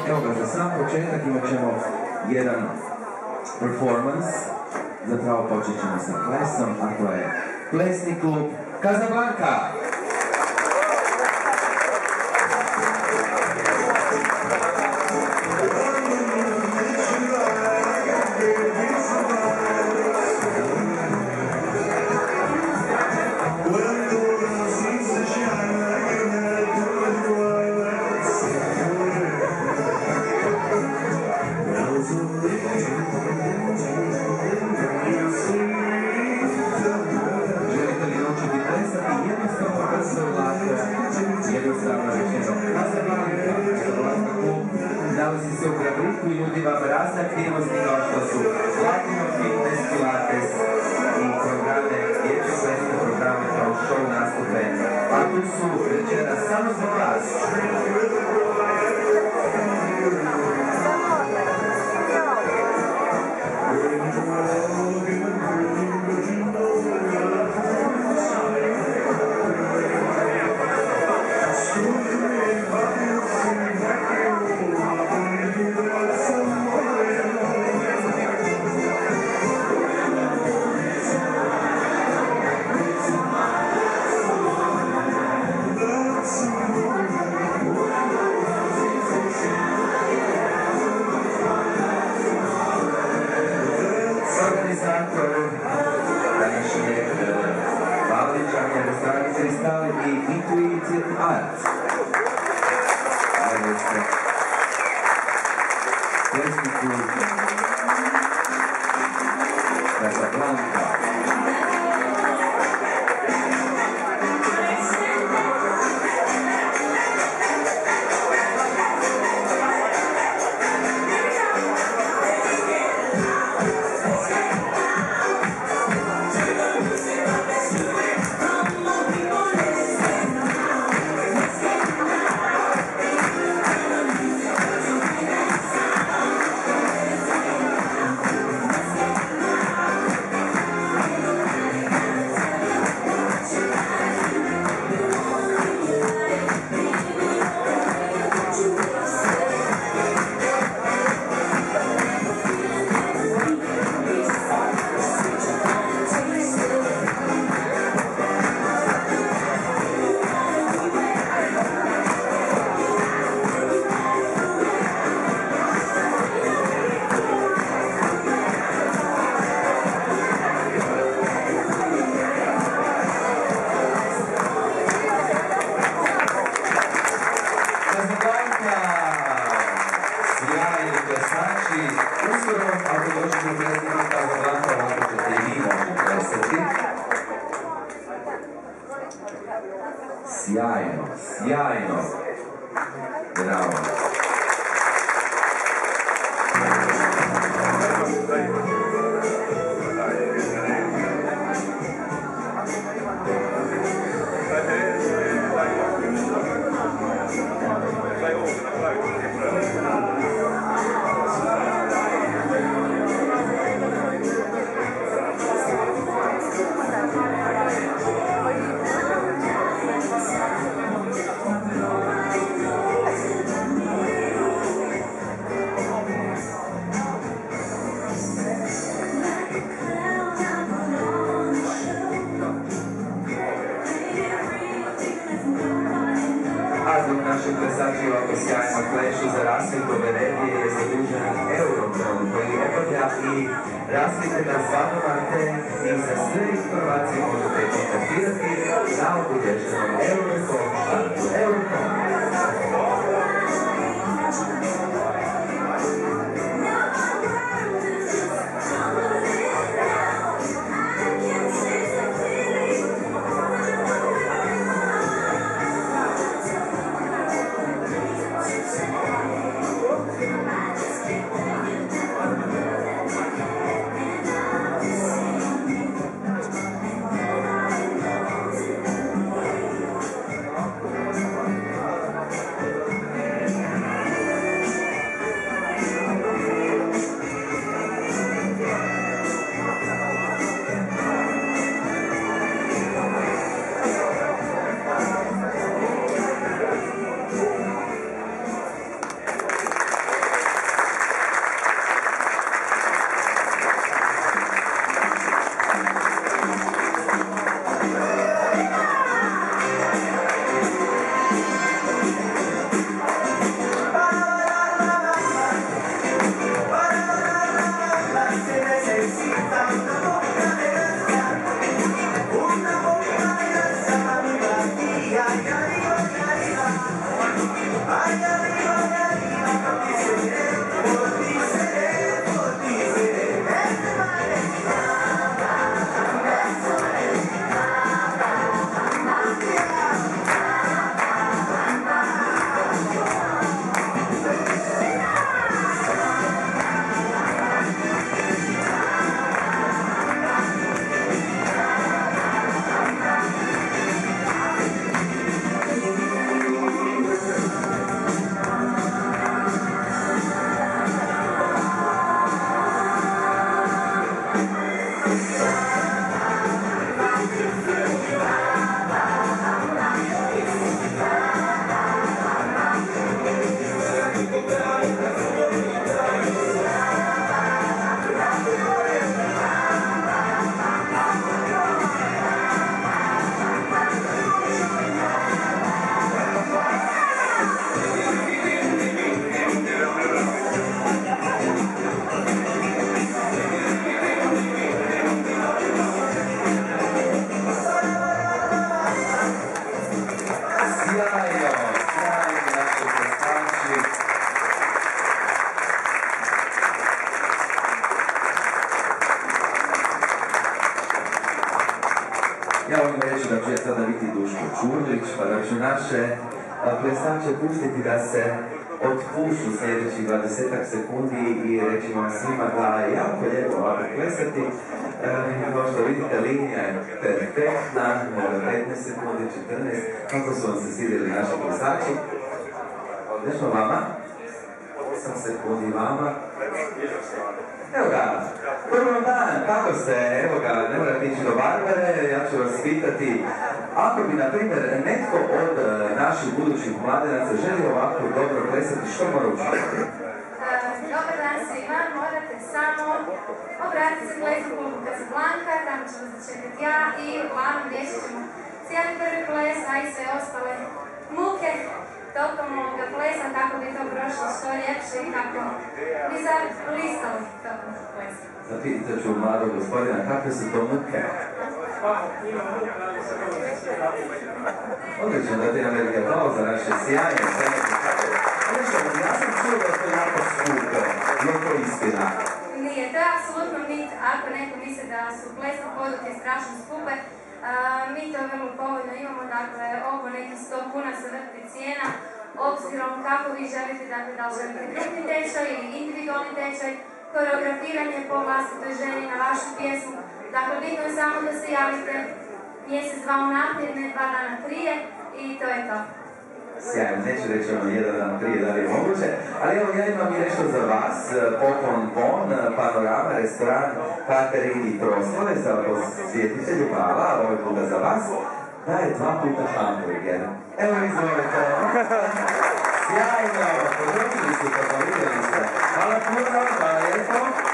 Evo ga, za sam početak imat ćemo jedan performance. Zapravo počet ćemo sa plesom, a to je plesni klub Casablanca. Nalazi se u Grabriku i nudi vam razne aktivnosti kao što su Latino Fitness, Pilates i programe, dječje plesne programe kao show nastupe. A tu su večeras samo za vas. Kristal i Intuitive Art. Plesni klub Casablanca. Sjajno, sjajno. Bravo. Zbog naših plesači ovako sjajno plešu za rasvjetu ove regije je zadužen Eurotron koji obavlja i rasvjete na Zvanomarke i za sve informacije možete kontaktirati na obilježenom Eurotron štandu Eurotron. da ću naše plesače pustiti da se otpušu sljedećih 20 sekundi i reći vam svima da je jako lijepo ovako plesati. Kao što vidite, linija je perfektna, 15 sekundi, 14, kako su vam se svidjeli naši plesači. Odlično vama, 8 sekundi vama. Evo ga, prvo dan, kako ste, evo ga, ne morate ići do Barbare, ja ću vas pitati, ako bi, na primjer, netko od naših budućih mladenaca želi ovako dobro plesati, što mora učiniti? Dobar dan svima, morate samo obratiti se plesnu klubu Casablanca, tamo ću vas začekati ja i uglavnom riješit ćemo cijeli prvi ples, a i sve ostale muke tokom ovoga plesa, kako bi to prošlo što ljepše i kako bi zablistali tokom plesa. Zapitat ću mladog gospodina, kakve su to muke? Odlično, da ti nam velike aplauz za naše sjajne scene. Ja sam čuo da je to jako skupo, je to istina? Nije, to je apsolutno mit, ako neko misli da su plesne poduke strašno skupe. Mi to vrlo povoljno imamo, dakle, oko nekih 100 kuna se vrti cijena, obzirom kako vi želite, dakle, da li želite grupni tečaj ili individualni tečaj, koreografiranje po vlastitoj želji na vašu pjesmu. Dakle, bitno je samo da se javite mjesec, dva unaprijed, ne 2 dana prije i to je to. Sjajno, neću reći ono 1 dan prije da li je moguće, ali evo ja imam i nešto za vas, Poklon Pon, Panorama, restoran, catering i proslove za posjetitelju, hvala, ovo je puta za vas, daje 2 puta hamburger. Evo izvolite. Sjajno, područili ste to, vidjeli ste. Hvala puno, hvala lijepo.